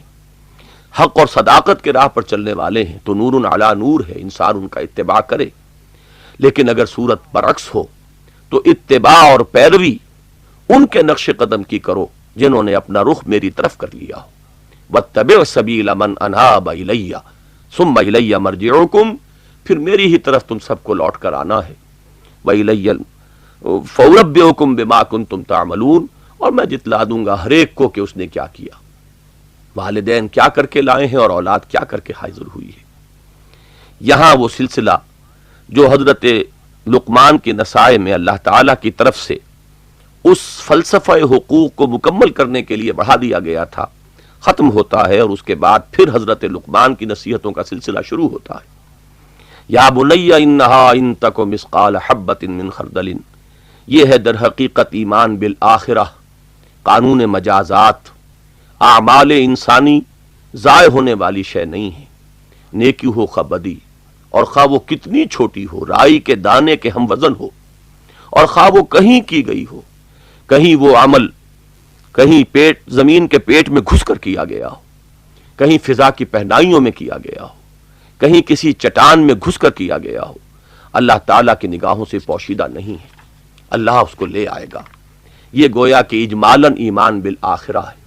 حق اور صداقت کے راہ پر چلنے والے ہیں، تو نور علی نور ہے، انسان ان کا اتباع کرے۔ لیکن اگر صورت برعکس ہو تو اتباع اور پیروی ان کے نقش قدم کی کرو جنہوں نے اپنا رخ میری طرف کر لیا ہو۔ واتبع سبیل من اناب الی ثم الی مرجعکم، پھر میری ہی طرف تم سب کو لوٹ کر آنا ہے۔ وَإِلَيَّ فَأُنَبِّئُكُم بِمَا كُنتُمْ تَعْمَلُونَ، اور میں جتلا دوں گا ہر ایک کو کہ اس نے کیا کیا، والدین کیا کر کے لائے ہیں اور اولاد کیا کر کے حاضر ہوئی ہے۔ یہاں وہ سلسلہ جو حضرت لقمان کے نصائح میں اللہ تعالیٰ کی طرف سے اس فلسفہ حقوق کو مکمل کرنے کے لیے بڑھا دیا گیا تھا ختم ہوتا ہے، اور اس کے بعد پھر حضرت لقمان کی نصیحتوں کا سلسلہ شروع ہوتا ہے۔ یا بنی انہا ان تک مثقال حبۃ من خردل، یہ ہے در حقیقت ایمان بالآخرہ، قانون مجازات، اعمال انسانی ضائع ہونے والی شے نہیں ہے، نیکی ہو خواہ بدی، اور خواہ وہ کتنی چھوٹی ہو، رائی کے دانے کے ہم وزن ہو، اور خواہ وہ کہیں کی گئی ہو، کہیں وہ عمل کہیں زمین کے پیٹ میں گھس کر کیا گیا ہو، کہیں فضا کی پہنائیوں میں کیا گیا ہو، کہیں کسی چٹان میں گھس کر کیا گیا ہو، اللہ تعالیٰ کی نگاہوں سے پوشیدہ نہیں ہے، اللہ اس کو لے آئے گا۔ یہ گویا کہ اجمالاً ایمان بالآخرہ ہے۔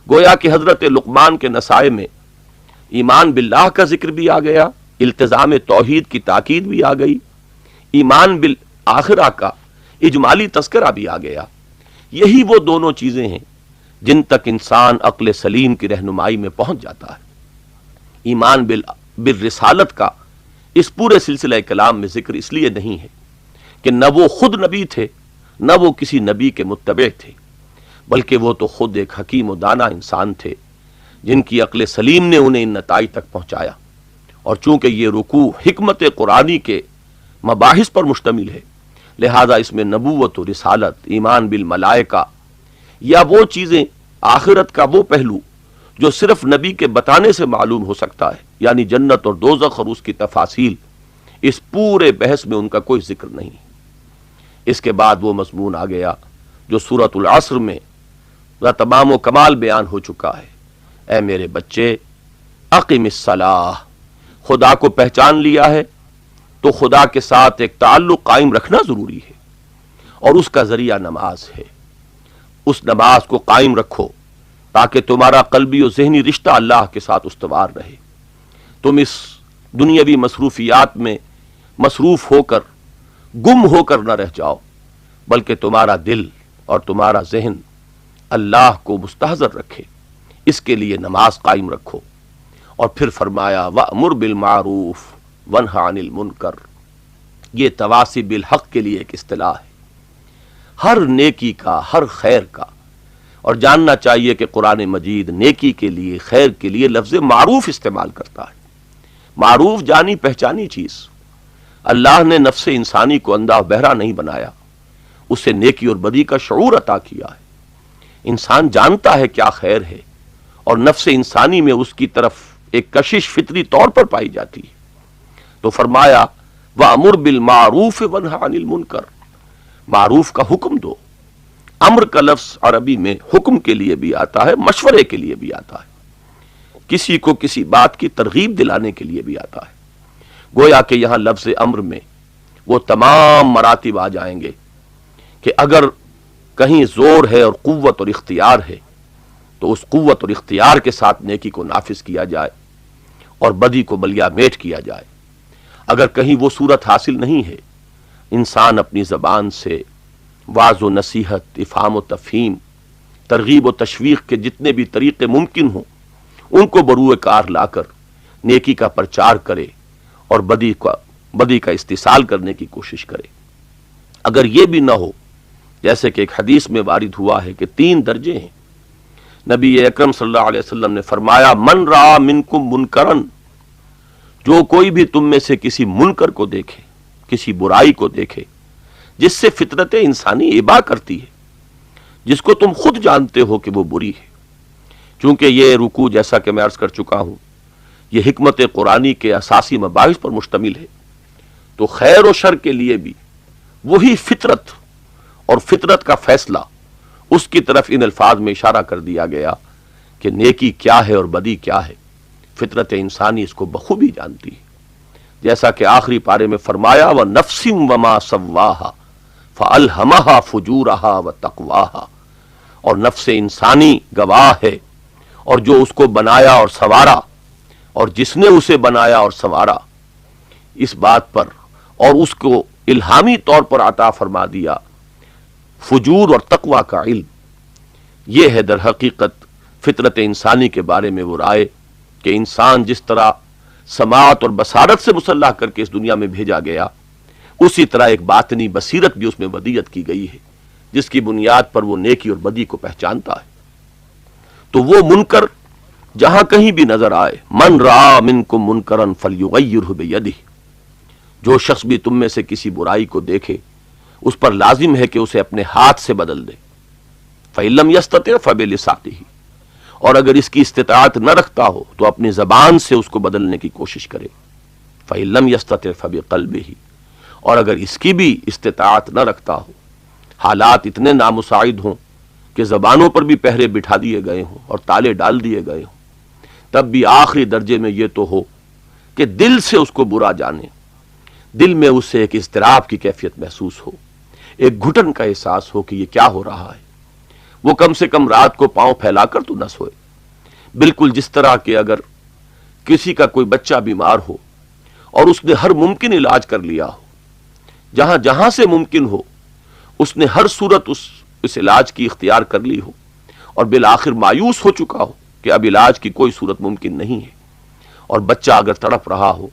گویا کہ حضرت لقمان کے نصائح میں ایمان باللہ کا ذکر بھی آ گیا، التزام توحید کی تاکید بھی آ گئی، ایمان بالآخرہ کا اجمالی تذکرہ بھی آ گیا۔ یہی وہ دونوں چیزیں ہیں جن تک انسان عقل سلیم کی رہنمائی میں پہنچ جاتا ہے۔ ایمان بالرسالت کا اس پورے سلسلہ کلام میں ذکر اس لیے نہیں ہے کہ نہ وہ خود نبی تھے نہ وہ کسی نبی کے متبع تھے، بلکہ وہ تو خود ایک حکیم و دانا انسان تھے جن کی عقل سلیم نے انہیں ان نتائج تک پہنچایا۔ اور چونکہ یہ رکوع حکمت قرآنی کے مباحث پر مشتمل ہے، لہذا اس میں نبوت و رسالت، ایمان بالملائکہ، یا وہ چیزیں، آخرت کا وہ پہلو جو صرف نبی کے بتانے سے معلوم ہو سکتا ہے، یعنی جنت اور دوزخ اور اس کی تفاصیل، اس پورے بحث میں ان کا کوئی ذکر نہیں۔ اس کے بعد وہ مضمون آ گیا جو سورۃ العصر میں تمام و کمال بیان ہو چکا ہے۔ اے میرے بچے، اقم الصلاۃ، خدا کو پہچان لیا ہے تو خدا کے ساتھ ایک تعلق قائم رکھنا ضروری ہے، اور اس کا ذریعہ نماز ہے۔ اس نماز کو قائم رکھو تاکہ تمہارا قلبی و ذہنی رشتہ اللہ کے ساتھ استوار رہے، تم اس دنیاوی مصروفیات میں مصروف ہو کر گم ہو کر نہ رہ جاؤ، بلکہ تمہارا دل اور تمہارا ذہن اللہ کو مستحضر رکھے، اس کے لیے نماز قائم رکھو۔ اور پھر فرمایا وَأْمُرْ بِالْمَعْرُوفِ وَانْهَ عَنِ الْمُنْكَرِ، یہ تواصی بالحق کے لیے ایک اصطلاح ہے، ہر نیکی کا، ہر خیر کا۔ اور جاننا چاہیے کہ قرآن مجید نیکی کے لیے، خیر کے لیے لفظ معروف استعمال کرتا ہے۔ معروف جانی پہچانی چیز، اللہ نے نفس انسانی کو اندھا بہرا نہیں بنایا، اسے نیکی اور بدی کا شعور عطا کیا ہے۔ انسان جانتا ہے کیا خیر ہے، اور نفس انسانی میں اس کی طرف ایک کشش فطری طور پر پائی جاتی ہے۔ تو فرمایا وَأْمُرْ بِالْمَعْرُوفِ وَانْهَ عَنِ الْمُنْكَرِ، معروف کا حکم دو۔ امر کا لفظ عربی میں حکم کے لیے بھی آتا ہے، مشورے کے لیے بھی آتا ہے، کسی کو کسی بات کی ترغیب دلانے کے لیے بھی آتا ہے۔ گویا کہ یہاں لفظ امر میں وہ تمام مراتب آ جائیں گے کہ اگر کہیں زور ہے اور قوت اور اختیار ہے تو اس قوت اور اختیار کے ساتھ نیکی کو نافذ کیا جائے اور بدی کو بلیا میٹ کیا جائے۔ اگر کہیں وہ صورت حاصل نہیں ہے، انسان اپنی زبان سے واعظ و نصیحت، افہام و تفہیم، ترغیب و تشویق کے جتنے بھی طریقے ممکن ہوں ان کو بروئے کار لا کر نیکی کا پرچار کرے اور بدی کا استحصال کرنے کی کوشش کرے۔ اگر یہ بھی نہ ہو، جیسے کہ ایک حدیث میں وارد ہوا ہے کہ 3 درجے ہیں، نبی اکرم صلی اللہ علیہ وسلم نے فرمایا من رأى منکم منکرن، جو کوئی بھی تم میں سے کسی منکر کو دیکھے، کسی برائی کو دیکھے جس سے فطرت انسانی ابا کرتی ہے، جس کو تم خود جانتے ہو کہ وہ بری ہے۔ چونکہ یہ رکوع جیسا کہ میں عرض کر چکا ہوں یہ حکمت قرآنی کے اساسی مباحث پر مشتمل ہے، تو خیر و شر کے لیے بھی وہی فطرت اور فطرت کا فیصلہ، اس کی طرف ان الفاظ میں اشارہ کر دیا گیا کہ نیکی کیا ہے اور بدی کیا ہے، فطرت انسانی اس کو بخوبی جانتی ہے۔ جیسا کہ آخری پارے میں فرمایا وَنَفْسٍ وَمَا سَوَّاهَا فَأَلْهَمَهَا فُجُورَهَا وَتَقْوَاهَا، اور نفس انسانی گواہ ہے، اور جو اس کو بنایا اور سنوارا، اور جس نے اسے بنایا اور سنوارا، اس بات پر اور اس کو الہامی طور پر عطا فرما دیا فجور اور تقوی کا علم، یہ ہے در حقیقت فطرت انسانی کے بارے میں وہ رائے کہ انسان جس طرح سماعت اور بصارت سے مسلح کر کے اس دنیا میں بھیجا گیا، اسی طرح ایک باطنی بصیرت بھی اس میں ودیعت کی گئی ہے، جس کی بنیاد پر وہ نیکی اور بدی کو پہچانتا ہے۔ تو وہ منکر جہاں کہیں بھی نظر آئے، من رآ منکم منکرا فلیغیرہ بیدہ، جو شخص بھی تم میں سے کسی برائی کو دیکھے اس پر لازم ہے کہ اسے اپنے ہاتھ سے بدل دے، فإن لم یستطع فبلسانہ، اور اگر اس کی استطاعت نہ رکھتا ہو تو اپنی زبان سے اس کو بدلنے کی کوشش کرے، فإن لم یستطع فبقلبہ، اور اگر اس کی بھی استطاعت نہ رکھتا ہو، حالات اتنے نامساعد ہوں کہ زبانوں پر بھی پہرے بٹھا دیے گئے ہوں اور تالے ڈال دیے گئے ہوں، تب بھی آخری درجے میں یہ تو ہو کہ دل سے اس کو برا جانے، دل میں اسے ایک اضطراب کی کیفیت محسوس ہو، ایک گھٹن کا احساس ہو کہ یہ کیا ہو رہا ہے۔ وہ کم سے کم رات کو پاؤں پھیلا کر تو نہ سوئے، بالکل جس طرح کہ اگر کسی کا کوئی بچہ بیمار ہو اور اس نے ہر ممکن علاج کر لیا ہو، جہاں جہاں سے ممکن ہو اس نے ہر صورت اس علاج کی اختیار کر لی ہو، اور بالآخر مایوس ہو چکا ہو کہ اب علاج کی کوئی صورت ممکن نہیں ہے، اور بچہ اگر تڑپ رہا ہو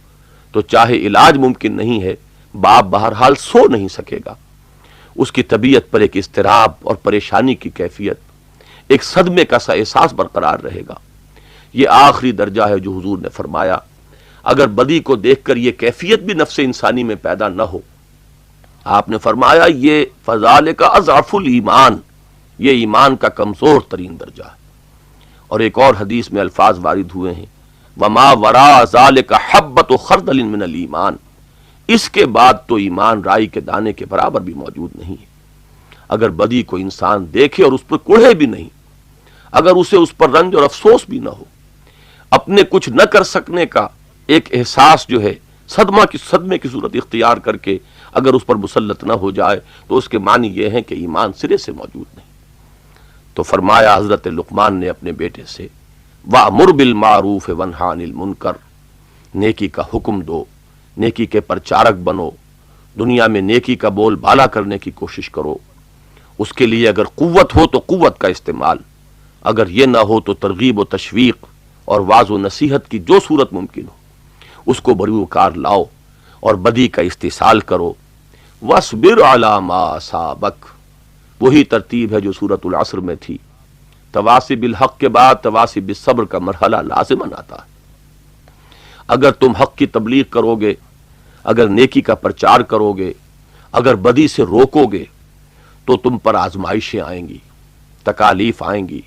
تو چاہے علاج ممکن نہیں ہے، باپ بہرحال سو نہیں سکے گا، اس کی طبیعت پر ایک اضطراب اور پریشانی کی کیفیت، ایک صدمے کا سا احساس برقرار رہے گا۔ یہ آخری درجہ ہے جو حضور نے فرمایا اگر بدی کو دیکھ کر یہ کیفیت بھی نفس انسانی میں پیدا نہ ہو، آپ نے فرمایا یہ فذالک اضعف الایمان، یہ ایمان کا کمزور ترین درجہ ہے۔ اور ایک اور حدیث میں الفاظ وارد ہوئے ہیں وما وراء ذالک حبۃ خردل من الایمان، اس کے بعد تو ایمان رائی کے دانے کے برابر بھی موجود نہیں ہے۔ اگر بدی کو انسان دیکھے اور اس پر کوڑھے بھی نہیں، اگر اسے اس پر رنج اور افسوس بھی نہ ہو، اپنے کچھ نہ کر سکنے کا ایک احساس جو ہے صدمے کی صورت اختیار کر کے اگر اس پر مسلط نہ ہو جائے تو اس کے معنی یہ ہے کہ ایمان سرے سے موجود نہیں۔ تو فرمایا حضرت لقمان نے اپنے بیٹے سے وَأْمُرْ بِالْمَعْرُوفِ وَانْهَ عَنِ الْمُنْكَرِ، نیکی کا حکم دو، نیکی کے پرچارک بنو، دنیا میں نیکی کا بول بالا کرنے کی کوشش کرو، اس کے لیے اگر قوت ہو تو قوت کا استعمال، اگر یہ نہ ہو تو ترغیب و تشویق اور واعظ و نصیحت کی جو صورت ممکن ہو اس کو بروکار لاؤ اور بدی کا استحصال کرو۔ وَاصْبِرْ عَلَى مَا أَصَابَكَ، وہی ترتیب ہے جو سورۃ العصر میں تھی، تواصی بالحق کے بعد تواصی بالصبر کا مرحلہ لازماً آتا ہے۔ اگر تم حق کی تبلیغ کرو گے، اگر نیکی کا پرچار کرو گے، اگر بدی سے روکو گے تو تم پر آزمائشیں آئیں گی، تکالیف آئیں گی،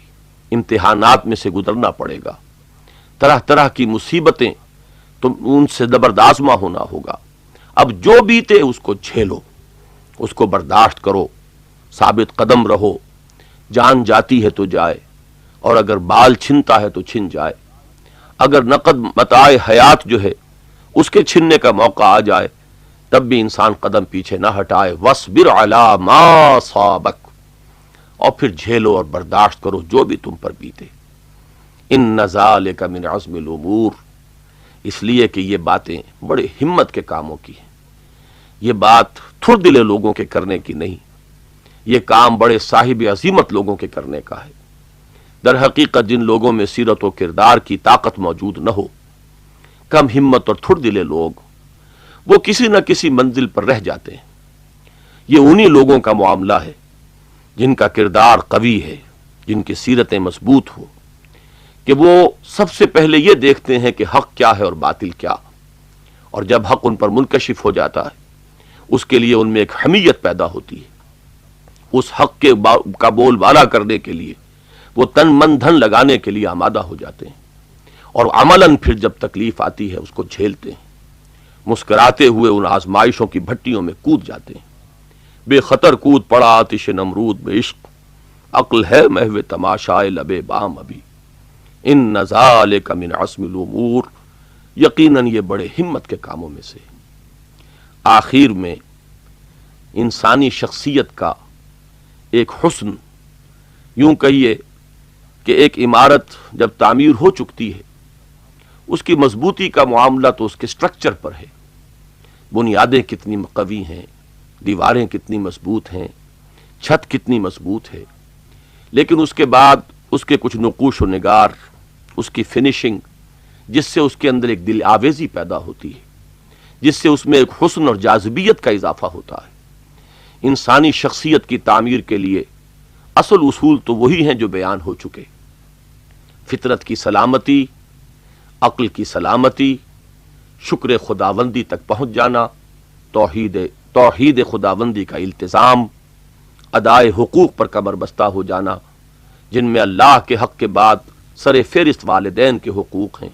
امتحانات میں سے گزرنا پڑے گا، طرح طرح کی مصیبتیں تم ان سے زبردازمہ ہونا ہوگا۔ اب جو بیتے اس کو جھیلو، اس کو برداشت کرو، ثابت قدم رہو، جان جاتی ہے تو جائے، اور اگر بال چھنتا ہے تو چھن جائے، اگر نقد متاع حیات جو ہے اس کے چھننے کا موقع آ جائے تب بھی انسان قدم پیچھے نہ ہٹائے۔ وَاصْبِرْ عَلَى مَا صَابَكَ، اور پھر جھیلو اور برداشت کرو جو بھی تم پر بیتے۔ إِنَّ ذَلِكَ مِنْ عَزْمِ الْأُمُورِ، اس لیے کہ یہ باتیں بڑے ہمت کے کاموں کی ہیں، یہ بات تھر دلے لوگوں کے کرنے کی نہیں، یہ کام بڑے صاحب عظیمت لوگوں کے کرنے کا ہے۔ در حقیقت جن لوگوں میں سیرت و کردار کی طاقت موجود نہ ہو، کم ہمت اور تھر دلے لوگ، وہ کسی نہ کسی منزل پر رہ جاتے ہیں۔ یہ انہی لوگوں کا معاملہ ہے جن کا کردار قوی ہے، جن کی سیرتیں مضبوط ہو، کہ وہ سب سے پہلے یہ دیکھتے ہیں کہ حق کیا ہے اور باطل کیا، اور جب حق ان پر منکشف ہو جاتا ہے اس کے لیے ان میں ایک حمیت پیدا ہوتی ہے، اس حق کا بول بالا کرنے کے لیے وہ تن من دھن لگانے کے لیے آمادہ ہو جاتے ہیں، اور عملاً پھر جب تکلیف آتی ہے اس کو جھیلتے ہیں، مسکراتے ہوئے ان آزمائشوں کی بھٹیوں میں کود جاتے ہیں۔ بے خطر کود پڑا آتش نمرود بے عشق، عقل ہے محو تماشائے لبے بام ابھی، ان ذالک من عزم الامور، یقیناً یہ بڑے ہمت کے کاموں میں سے۔ آخر میں انسانی شخصیت کا ایک حسن، یوں کہیے کہ ایک عمارت جب تعمیر ہو چکتی ہے اس کی مضبوطی کا معاملہ تو اس کے سٹرکچر پر ہے، بنیادیں کتنی قوی ہیں، دیواریں کتنی مضبوط ہیں، چھت کتنی مضبوط ہے، لیکن اس کے بعد اس کے کچھ نقوش و نگار، اس کی فنیشنگ، جس سے اس کے اندر ایک دل آویزی پیدا ہوتی ہے، جس سے اس میں ایک حسن اور جاذبیت کا اضافہ ہوتا ہے۔ انسانی شخصیت کی تعمیر کے لیے اصل اصول تو وہی ہیں جو بیان ہو چکے: فطرت کی سلامتی، عقل کی سلامتی، شکر خداوندی تک پہنچ جانا، توحید خداوندی کا التزام، ادائے حقوق پر کمر بستہ ہو جانا، جن میں اللہ کے حق کے بعد سر فہرست والدین کے حقوق ہیں،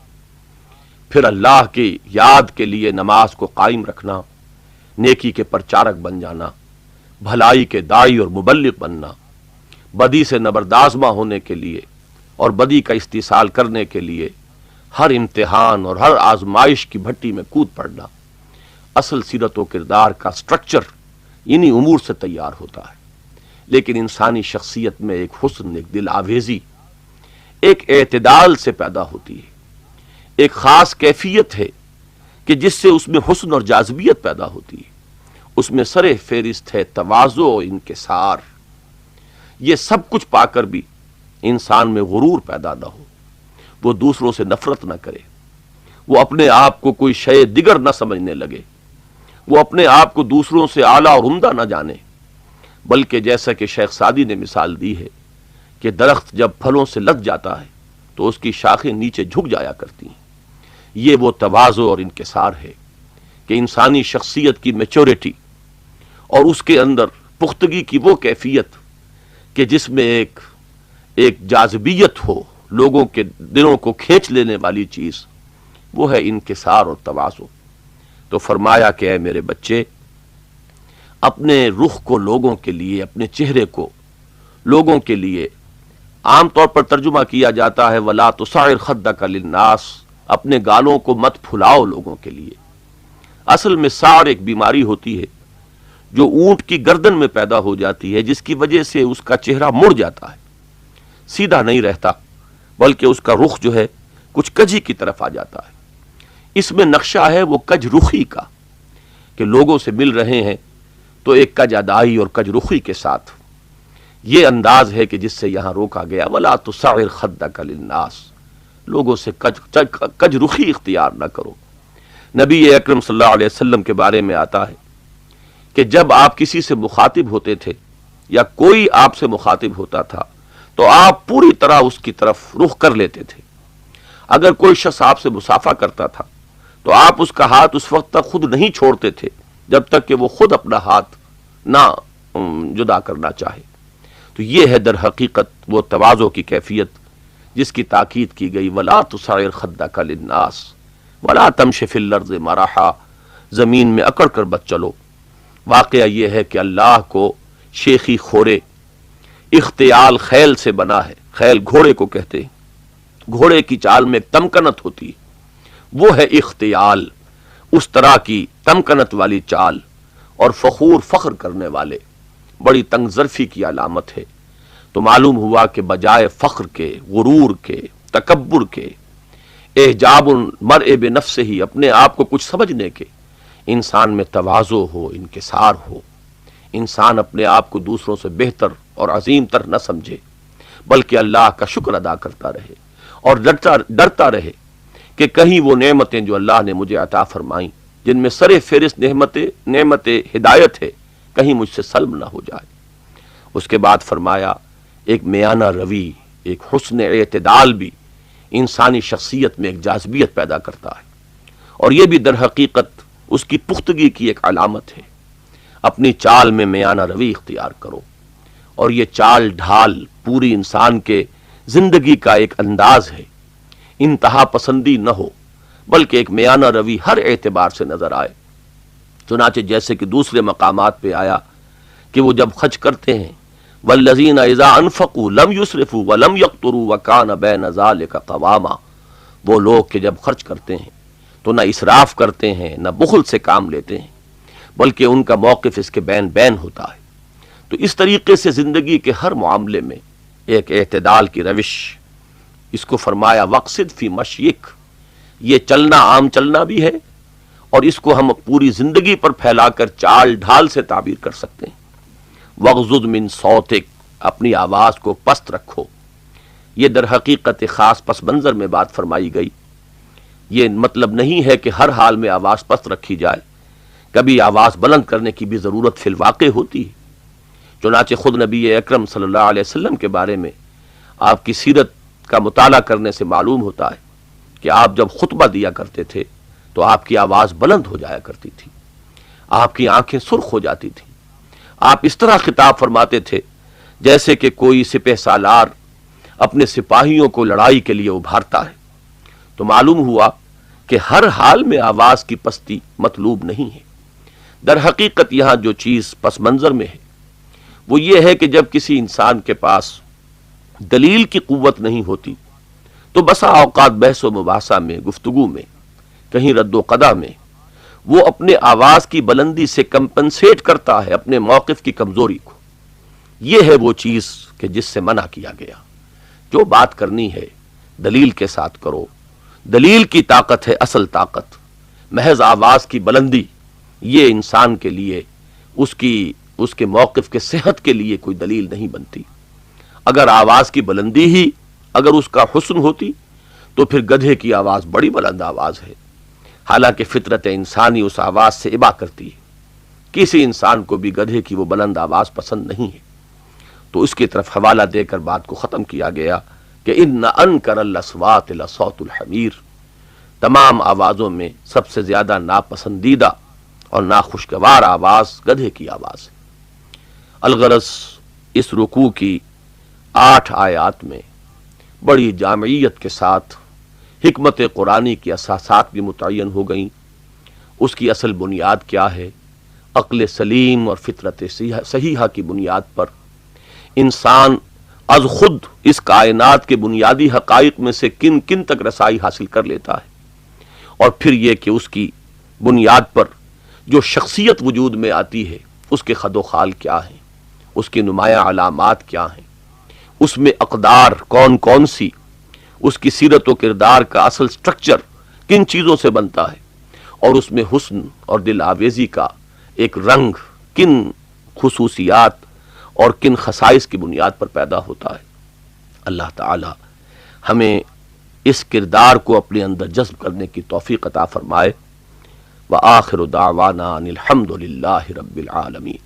پھر اللہ کی یاد کے لیے نماز کو قائم رکھنا، نیکی کے پرچارک بن جانا، بھلائی کے داعی اور مبلغ بننا، بدی سے نبردآزمہ ہونے کے لیے اور بدی کا استحصال کرنے کے لیے ہر امتحان اور ہر آزمائش کی بھٹی میں کود پڑنا۔ اصل سیرت و کردار کا سٹرکچر انہی امور سے تیار ہوتا ہے، لیکن انسانی شخصیت میں ایک حسن، ایک دل آویزی، ایک اعتدال سے پیدا ہوتی ہے، ایک خاص کیفیت ہے کہ جس سے اس میں حسن اور جاذبیت پیدا ہوتی ہے۔ اس میں سر فہرست ہے تواضع و انکسار۔ یہ سب کچھ پا کر بھی انسان میں غرور پیدا نہ ہو، وہ دوسروں سے نفرت نہ کرے، وہ اپنے آپ کو کوئی شے دیگر نہ سمجھنے لگے، وہ اپنے آپ کو دوسروں سے اعلیٰ اور عمدہ نہ جانے، بلکہ جیسا کہ شیخ سعدی نے مثال دی ہے کہ درخت جب پھلوں سے لد جاتا ہے تو اس کی شاخیں نیچے جھک جایا کرتی ہیں۔ یہ وہ تواضع اور انکسار ہے کہ انسانی شخصیت کی میچورٹی اور اس کے اندر پختگی کی وہ کیفیت کہ جس میں ایک جاذبیت ہو، لوگوں کے دلوں کو کھینچ لینے والی چیز، وہ ہے انکسار اور تواضع۔ تو فرمایا کہ اے میرے بچے، اپنے رخ کو لوگوں کے لیے، اپنے چہرے کو لوگوں کے لیے، عام طور پر ترجمہ کیا جاتا ہے وَلَا تُصَعِّرْ خَدَّكَ لِلنَّاسِ، اپنے گالوں کو مت پھلاؤ لوگوں کے لیے۔ اصل میں سعر ایک بیماری ہوتی ہے جو اونٹ کی گردن میں پیدا ہو جاتی ہے، جس کی وجہ سے اس کا چہرہ مڑ جاتا ہے، سیدھا نہیں رہتا، بلکہ اس کا رخ جو ہے کچھ کجی کی طرف آ جاتا ہے۔ اس میں نقشہ ہے وہ کج رخی کا، کہ لوگوں سے مل رہے ہیں تو ایک کج ادائی اور کج رخی کے ساتھ۔ یہ انداز ہے کہ جس سے یہاں روکا گیا وَلَا تُصَعِّرْ خَدَّكَ لِلنَّاسِ، لوگوں سے کج رخی اختیار نہ کرو۔ نبی اکرم صلی اللہ علیہ وسلم کے بارے میں آتا ہے کہ جب آپ کسی سے مخاطب ہوتے تھے یا کوئی آپ سے مخاطب ہوتا تھا تو آپ پوری طرح اس کی طرف رخ کر لیتے تھے۔ اگر کوئی شخص آپ سے مصافحہ کرتا تھا تو آپ اس کا ہاتھ اس وقت تک خود نہیں چھوڑتے تھے جب تک کہ وہ خود اپنا ہاتھ نہ جدا کرنا چاہے۔ تو یہ ہے در حقیقت وہ تواضع کی کیفیت جس کی تاکید کی گئی وَلَا تُصَعِّرْ خَدَّكَ لِلنَّاسِ وَلَا تَمْشِ فِي الْأَرْضِ مَرَحًا، زمین میں اکڑ کر مت چلو۔ واقعہ یہ ہے کہ اللہ کو شیخی خورے اختیال خیل سے بنا ہے۔ خیل گھوڑے کو کہتے ہیں، گھوڑے کی چال میں ایک تمکنت ہوتی ہے، وہ ہے اختیال۔ اس طرح کی تمکنت والی چال اور فخر کرنے والے بڑی تنگ ظرفی کی علامت ہے۔ تو معلوم ہوا کہ بجائے فخر کے، غرور کے، تکبر کے، اعجاب المرء بنفسہ ہی، اپنے آپ کو کچھ سمجھنے کے، انسان میں تواضع ہو، انکسار ہو، انسان اپنے آپ کو دوسروں سے بہتر اور عظیم تر نہ سمجھے، بلکہ اللہ کا شکر ادا کرتا رہے اور ڈرتا رہے کہ کہیں وہ نعمتیں جو اللہ نے مجھے عطا فرمائیں، جن میں سر فہرست نعمت ہدایت ہے، کہیں مجھ سے سلب نہ ہو جائے۔ اس کے بعد فرمایا ایک میانہ روی، ایک حسن اعتدال بھی انسانی شخصیت میں ایک جاذبیت پیدا کرتا ہے، اور یہ بھی در حقیقت اس کی پختگی کی ایک علامت ہے۔ اپنی چال میں میانہ روی اختیار کرو، اور یہ چال ڈھال پوری انسان کے زندگی کا ایک انداز ہے۔ انتہا پسندی نہ ہو، بلکہ ایک میانہ روی ہر اعتبار سے نظر آئے۔ چنانچہ جیسے کہ دوسرے مقامات پہ آیا کہ وہ جب خرچ کرتے ہیں والذین اذا انفقوا لم یسرفوا ولم یقتروا وکان بین ذلک قواما، وہ لوگ کہ جب خرچ کرتے ہیں تو نہ اسراف کرتے ہیں، نہ بخل سے کام لیتے ہیں، بلکہ ان کا موقف اس کے بین بین ہوتا ہے۔ تو اس طریقے سے زندگی کے ہر معاملے میں ایک اعتدال کی روش، اس کو فرمایا وقصد فی مشیک، یہ چلنا عام چلنا بھی ہے، اور اس کو ہم پوری زندگی پر پھیلا کر چال ڈھال سے تعبیر کر سکتے ہیں۔ وغضض من صوتک، اپنی آواز کو پست رکھو. یہ در حقیقت خاص پس منظر میں بات فرمائی گئی. یہ مطلب نہیں ہے کہ ہر حال میں آواز پست رکھی جائے، کبھی آواز بلند کرنے کی بھی ضرورت فی الواقع ہوتی ہے. چنانچہ خود نبی اکرم صلی اللہ علیہ وسلم کے بارے میں آپ کی سیرت کا مطالعہ کرنے سے معلوم ہوتا ہے کہ آپ جب خطبہ دیا کرتے تھے تو آپ کی آواز بلند ہو جایا کرتی تھی، آپ کی آنکھیں سرخ ہو جاتی تھیں. آپ اس طرح خطاب فرماتے تھے جیسے کہ کوئی سپہ سالار اپنے سپاہیوں کو لڑائی کے لیے ابھارتا ہے. تو معلوم ہوا کہ ہر حال میں آواز کی پستی مطلوب نہیں ہے. در حقیقت یہاں جو چیز پس منظر میں ہے وہ یہ ہے کہ جب کسی انسان کے پاس دلیل کی قوت نہیں ہوتی تو بسا اوقات بحث و مباحثہ میں، گفتگو میں، کہیں رد و قدا میں وہ اپنے آواز کی بلندی سے کمپنسیٹ کرتا ہے اپنے موقف کی کمزوری کو. یہ ہے وہ چیز کہ جس سے منع کیا گیا. جو بات کرنی ہے دلیل کے ساتھ کرو. دلیل کی طاقت ہے اصل طاقت. محض آواز کی بلندی یہ انسان کے لیے اس کے موقف کے صحت کے لیے کوئی دلیل نہیں بنتی. اگر آواز کی بلندی ہی اگر اس کا حسن ہوتی تو پھر گدھے کی آواز بڑی بلند آواز ہے، حالانکہ فطرت انسانی اس آواز سے ابا کرتی ہے. کسی انسان کو بھی گدھے کی وہ بلند آواز پسند نہیں ہے. تو اس کی طرف حوالہ دے کر بات کو ختم کیا گیا کہ ان انکر الاصوات لصوت الحمیر. تمام آوازوں میں سب سے زیادہ ناپسندیدہ اور ناخوشگوار آواز گدھے کی آواز ہے. الغرض اس رکوع کی 8 آیات میں بڑی جامعیت کے ساتھ حکمت قرآنی کی اساسات بھی متعین ہو گئیں. اس کی اصل بنیاد کیا ہے؟ عقل سلیم اور فطرت صحیحہ کی بنیاد پر انسان از خود اس کائنات کے بنیادی حقائق میں سے کن کن تک رسائی حاصل کر لیتا ہے، اور پھر یہ کہ اس کی بنیاد پر جو شخصیت وجود میں آتی ہے اس کے خد و خال کیا ہیں، اس کی نمایاں علامات کیا ہیں، اس میں اقدار کون کون سی، اس کی سیرت و کردار کا اصل سٹرکچر کن چیزوں سے بنتا ہے، اور اس میں حسن اور دل آویزی کا ایک رنگ کن خصوصیات اور کن خصائص کی بنیاد پر پیدا ہوتا ہے. اللہ تعالی ہمیں اس کردار کو اپنے اندر جذب کرنے کی توفیق عطا فرمائے. وآخر دعوانا ان الحمد للہ رب العالمین.